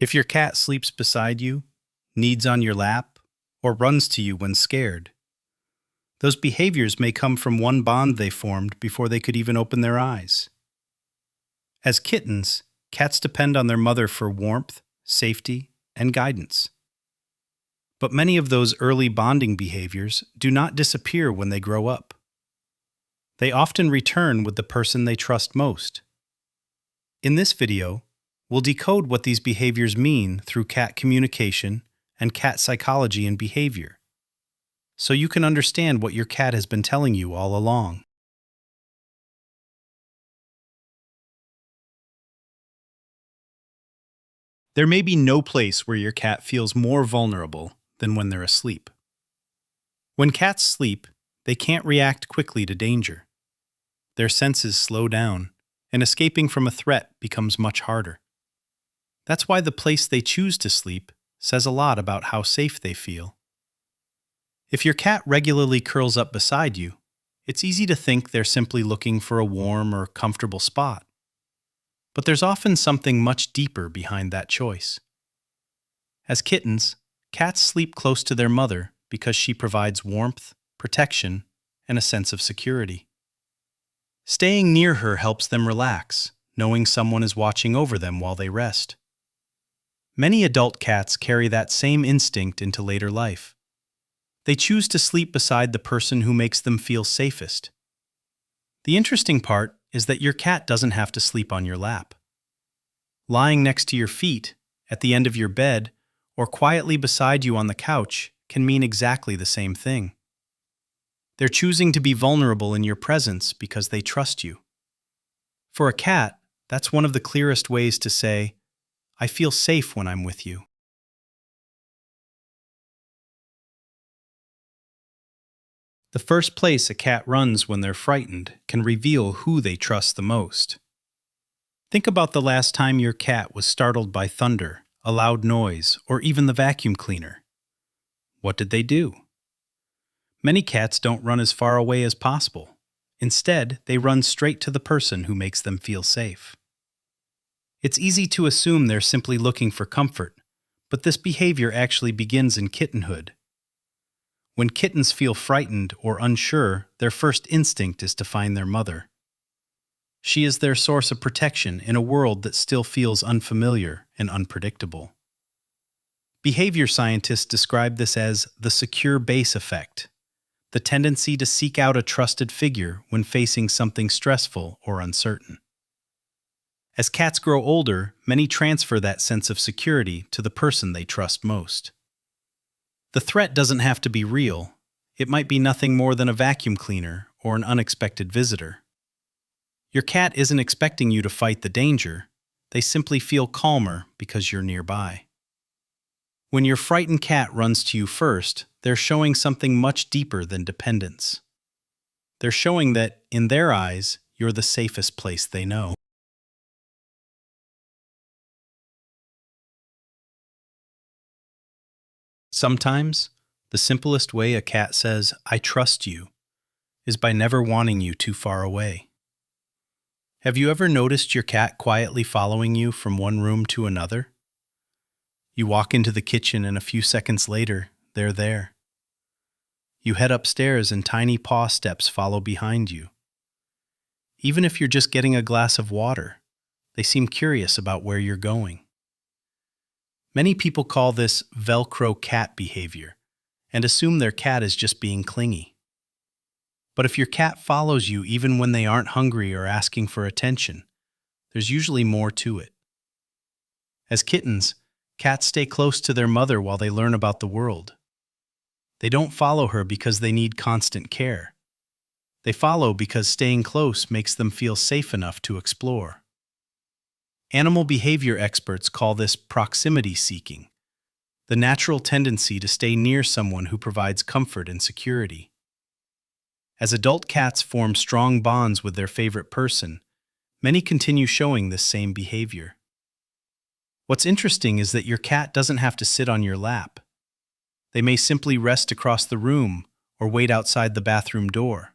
If your cat sleeps beside you, kneads on your lap, or runs to you when scared, those behaviors may come from one bond they formed before they could even open their eyes. As kittens, cats depend on their mother for warmth, safety, and guidance. But many of those early bonding behaviors do not disappear when they grow up. They often return with the person they trust most. In this video, we'll decode what these behaviors mean through cat communication and cat psychology and behavior, so you can understand what your cat has been telling you all along. There may be no place where your cat feels more vulnerable than when they're asleep. When cats sleep, they can't react quickly to danger. Their senses slow down, and escaping from a threat becomes much harder. That's why the place they choose to sleep says a lot about how safe they feel. If your cat regularly curls up beside you, it's easy to think they're simply looking for a warm or comfortable spot. But there's often something much deeper behind that choice. As kittens, cats sleep close to their mother because she provides warmth, protection, and a sense of security. Staying near her helps them relax, knowing someone is watching over them while they rest. Many adult cats carry that same instinct into later life. They choose to sleep beside the person who makes them feel safest. The interesting part is that your cat doesn't have to sleep on your lap. Lying next to your feet, at the end of your bed, or quietly beside you on the couch can mean exactly the same thing. They're choosing to be vulnerable in your presence because they trust you. For a cat, that's one of the clearest ways to say, "I feel safe when I'm with you." The first place a cat runs when they're frightened can reveal who they trust the most. Think about the last time your cat was startled by thunder, a loud noise, or even the vacuum cleaner. What did they do? Many cats don't run as far away as possible. Instead, they run straight to the person who makes them feel safe. It's easy to assume they're simply looking for comfort, but this behavior actually begins in kittenhood. When kittens feel frightened or unsure, their first instinct is to find their mother. She is their source of protection in a world that still feels unfamiliar and unpredictable. Behavior scientists describe this as the secure base effect, the tendency to seek out a trusted figure when facing something stressful or uncertain. As cats grow older, many transfer that sense of security to the person they trust most. The threat doesn't have to be real. It might be nothing more than a vacuum cleaner or an unexpected visitor. Your cat isn't expecting you to fight the danger. They simply feel calmer because you're nearby. When your frightened cat runs to you first, they're showing something much deeper than dependence. They're showing that, in their eyes, you're the safest place they know. Sometimes, the simplest way a cat says, "I trust you," is by never wanting you too far away. Have you ever noticed your cat quietly following you from one room to another? You walk into the kitchen and a few seconds later, they're there. You head upstairs and tiny paw steps follow behind you. Even if you're just getting a glass of water, they seem curious about where you're going. Many people call this Velcro cat behavior and assume their cat is just being clingy. But if your cat follows you even when they aren't hungry or asking for attention, there's usually more to it. As kittens, cats stay close to their mother while they learn about the world. They don't follow her because they need constant care. They follow because staying close makes them feel safe enough to explore. Animal behavior experts call this proximity seeking, the natural tendency to stay near someone who provides comfort and security. As adult cats form strong bonds with their favorite person, many continue showing this same behavior. What's interesting is that your cat doesn't have to sit on your lap. They may simply rest across the room or wait outside the bathroom door.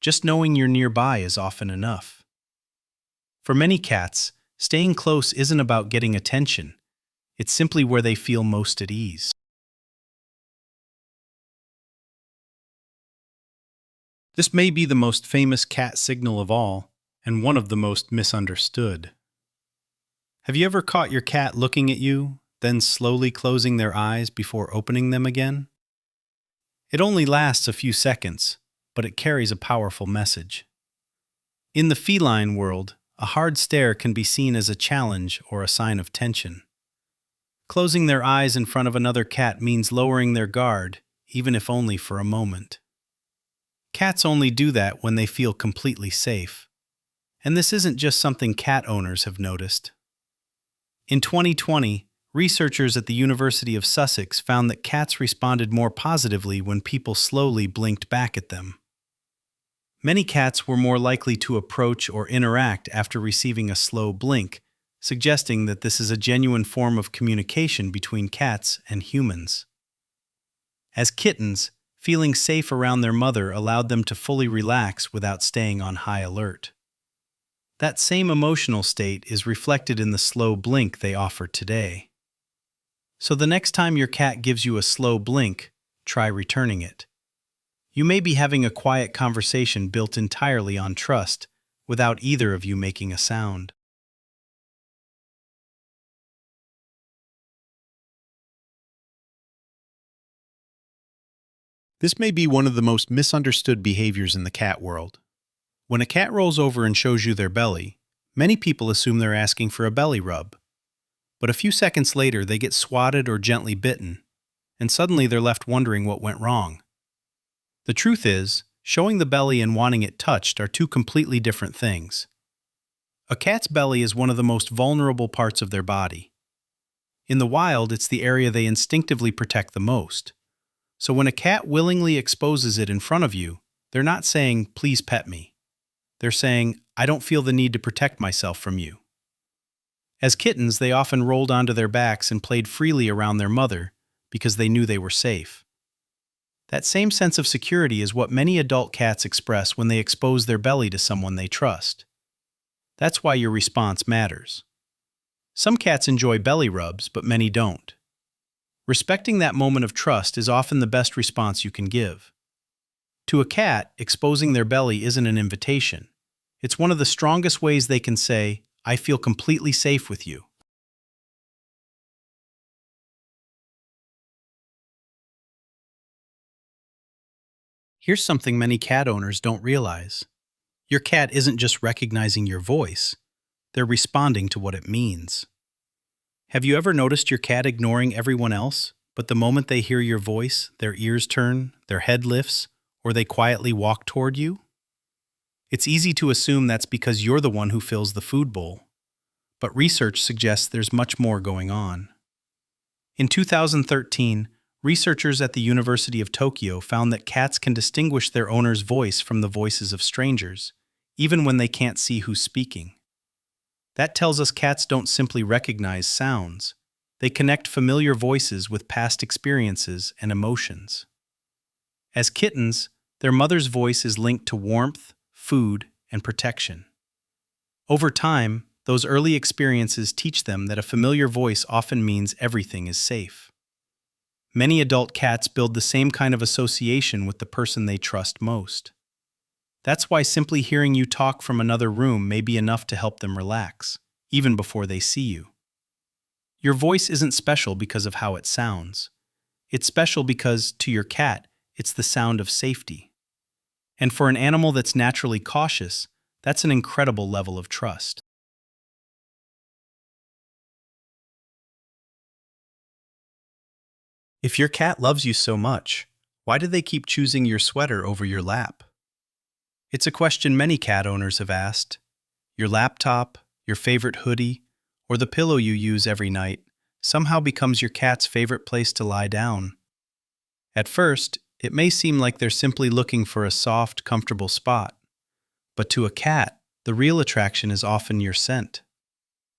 Just knowing you're nearby is often enough. For many cats, staying close isn't about getting attention, It's simply where they feel most at ease. This may be the most famous cat signal of all, and one of the most misunderstood. Have you ever caught your cat looking at you, then slowly closing their eyes before opening them again? It only lasts a few seconds, but it carries a powerful message. In the feline world, a hard stare can be seen as a challenge or a sign of tension. Closing their eyes in front of another cat means lowering their guard, even if only for a moment. Cats only do that when they feel completely safe. And this isn't just something cat owners have noticed. In 2020, researchers at the University of Sussex found that cats responded more positively when people slowly blinked back at them. Many cats were more likely to approach or interact after receiving a slow blink, suggesting that this is a genuine form of communication between cats and humans. As kittens, feeling safe around their mother allowed them to fully relax without staying on high alert. That same emotional state is reflected in the slow blink they offer today. So the next time your cat gives you a slow blink, try returning it. You may be having a quiet conversation built entirely on trust, without either of you making a sound. This may be one of the most misunderstood behaviors in the cat world. When a cat rolls over and shows you their belly, many people assume they're asking for a belly rub. But a few seconds later, they get swatted or gently bitten, and suddenly they're left wondering what went wrong. The truth is, showing the belly and wanting it touched are two completely different things. A cat's belly is one of the most vulnerable parts of their body. In the wild, it's the area they instinctively protect the most. So when a cat willingly exposes it in front of you, they're not saying, "Please pet me." They're saying, "I don't feel the need to protect myself from you." As kittens, they often rolled onto their backs and played freely around their mother because they knew they were safe. That same sense of security is what many adult cats express when they expose their belly to someone they trust. That's why your response matters. Some cats enjoy belly rubs, but many don't. Respecting that moment of trust is often the best response you can give. To a cat, exposing their belly isn't an invitation. It's one of the strongest ways they can say, "I feel completely safe with you." Here's something many cat owners don't realize. Your cat isn't just recognizing your voice, they're responding to what it means. Have you ever noticed your cat ignoring everyone else, but the moment they hear your voice, their ears turn, their head lifts, or they quietly walk toward you? It's easy to assume that's because you're the one who fills the food bowl. But research suggests there's much more going on. In 2013, researchers at the University of Tokyo found that cats can distinguish their owner's voice from the voices of strangers, even when they can't see who's speaking. That tells us cats don't simply recognize sounds. They connect familiar voices with past experiences and emotions. As kittens, their mother's voice is linked to warmth, food, and protection. Over time, those early experiences teach them that a familiar voice often means everything is safe. Many adult cats build the same kind of association with the person they trust most. That's why simply hearing you talk from another room may be enough to help them relax, even before they see you. Your voice isn't special because of how it sounds. It's special because, to your cat, it's the sound of safety. And for an animal that's naturally cautious, that's an incredible level of trust. If your cat loves you so much, why do they keep choosing your sweater over your lap? It's a question many cat owners have asked. Your laptop, your favorite hoodie, or the pillow you use every night somehow becomes your cat's favorite place to lie down. At first, it may seem like they're simply looking for a soft, comfortable spot. But to a cat, the real attraction is often your scent.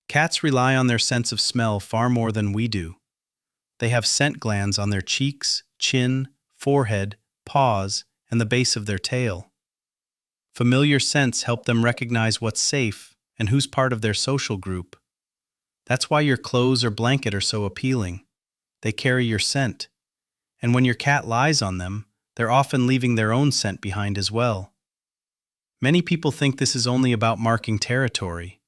Cats rely on their sense of smell far more than we do. They have scent glands on their cheeks, chin, forehead, paws, and the base of their tail. Familiar scents help them recognize what's safe and who's part of their social group. That's why your clothes or blanket are so appealing. They carry your scent. And when your cat lies on them, they're often leaving their own scent behind as well. Many people think this is only about marking territory.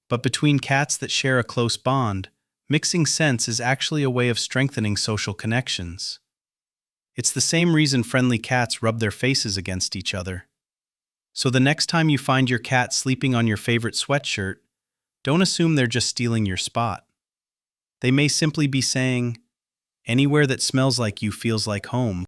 But between cats that share a close bond, mixing scents is actually a way of strengthening social connections. It's the same reason friendly cats rub their faces against each other. So the next time you find your cat sleeping on your favorite sweatshirt, don't assume they're just stealing your spot. They may simply be saying, "Anywhere that smells like you feels like home."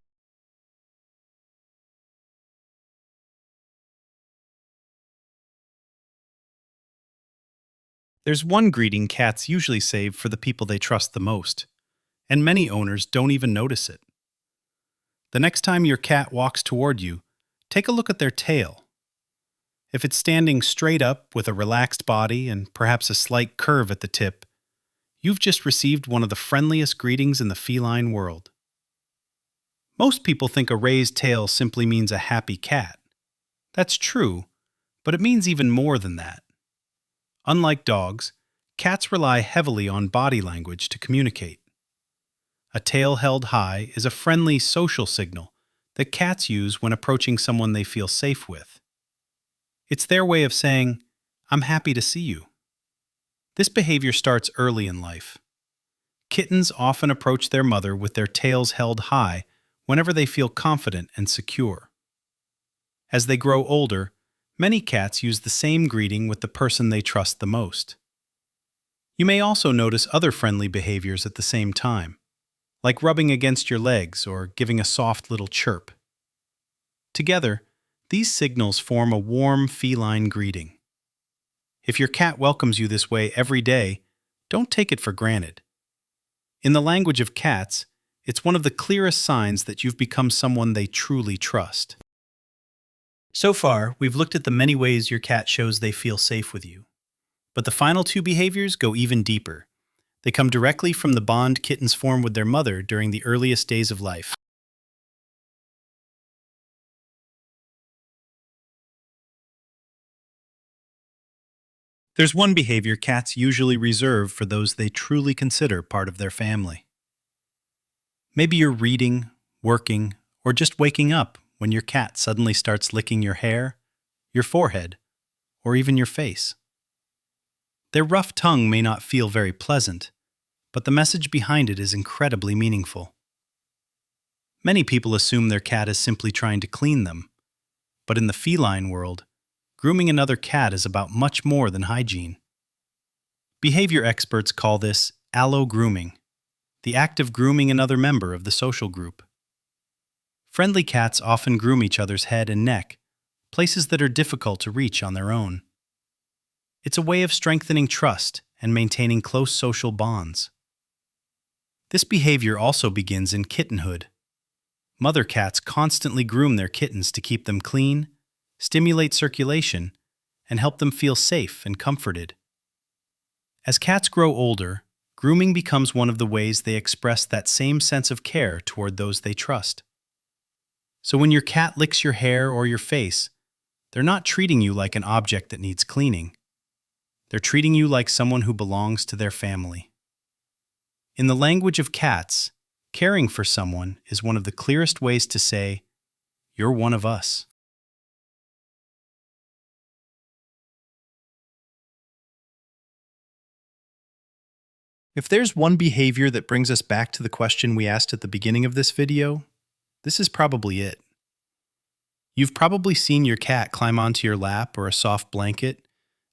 There's one greeting cats usually save for the people they trust the most, and many owners don't even notice it. The next time your cat walks toward you, take a look at their tail. If it's standing straight up with a relaxed body and perhaps a slight curve at the tip, you've just received one of the friendliest greetings in the feline world. Most people think a raised tail simply means a happy cat. That's true, but it means even more than that. Unlike dogs, cats rely heavily on body language to communicate. A tail held high is a friendly social signal that cats use when approaching someone they feel safe with. It's their way of saying, "I'm happy to see you." This behavior starts early in life. Kittens often approach their mother with their tails held high whenever they feel confident and secure. As they grow older, many cats use the same greeting with the person they trust the most. You may also notice other friendly behaviors at the same time, like rubbing against your legs or giving a soft little chirp. Together, these signals form a warm feline greeting. If your cat welcomes you this way every day, don't take it for granted. In the language of cats, it's one of the clearest signs that you've become someone they truly trust. So far, we've looked at the many ways your cat shows they feel safe with you. But the final two behaviors go even deeper. They come directly from the bond kittens form with their mother during the earliest days of life. There's one behavior cats usually reserve for those they truly consider part of their family. Maybe you're reading, working, or just waking up when your cat suddenly starts licking your hair, your forehead, or even your face. Their rough tongue may not feel very pleasant, but the message behind it is incredibly meaningful. Many people assume their cat is simply trying to clean them, but in the feline world, grooming another cat is about much more than hygiene. Behavior experts call this allo-grooming, the act of grooming another member of the social group. Friendly cats often groom each other's head and neck, places that are difficult to reach on their own. It's a way of strengthening trust and maintaining close social bonds. This behavior also begins in kittenhood. Mother cats constantly groom their kittens to keep them clean, stimulate circulation, and help them feel safe and comforted. As cats grow older, grooming becomes one of the ways they express that same sense of care toward those they trust. So when your cat licks your hair or your face, they're not treating you like an object that needs cleaning. They're treating you like someone who belongs to their family. In the language of cats, caring for someone is one of the clearest ways to say, "You're one of us." If there's one behavior that brings us back to the question we asked at the beginning of this video, this is probably it. You've probably seen your cat climb onto your lap or a soft blanket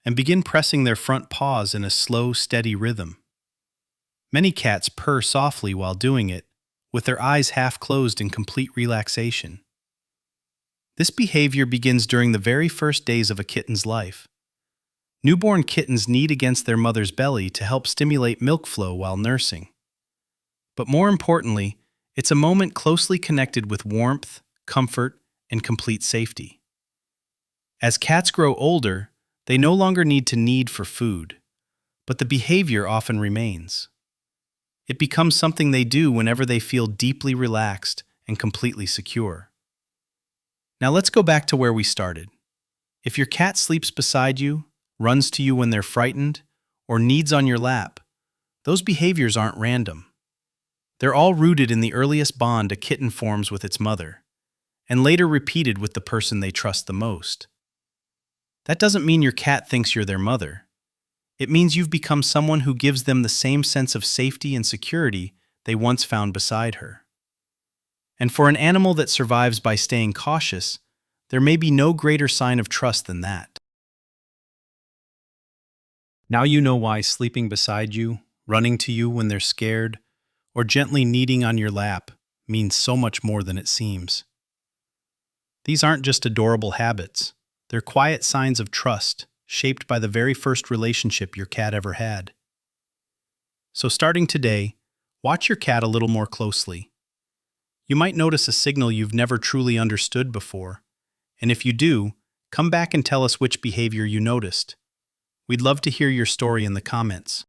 and begin pressing their front paws in a slow, steady rhythm. Many cats purr softly while doing it, with their eyes half closed in complete relaxation. This behavior begins during the very first days of a kitten's life. Newborn kittens knead against their mother's belly to help stimulate milk flow while nursing. But more importantly, it's a moment closely connected with warmth, comfort, and complete safety. As cats grow older, they no longer need to knead for food, but the behavior often remains. It becomes something they do whenever they feel deeply relaxed and completely secure. Now let's go back to where we started. If your cat sleeps beside you, runs to you when they're frightened, or kneads on your lap, those behaviors aren't random. They're all rooted in the earliest bond a kitten forms with its mother, and later repeated with the person they trust the most. That doesn't mean your cat thinks you're their mother. It means you've become someone who gives them the same sense of safety and security they once found beside her. And for an animal that survives by staying cautious, there may be no greater sign of trust than that. Now you know why sleeping beside you, running to you when they're scared, or gently kneading on your lap means so much more than it seems. These aren't just adorable habits. They're quiet signs of trust, shaped by the very first relationship your cat ever had. So starting today, watch your cat a little more closely. You might notice a signal you've never truly understood before, and if you do, come back and tell us which behavior you noticed. We'd love to hear your story in the comments.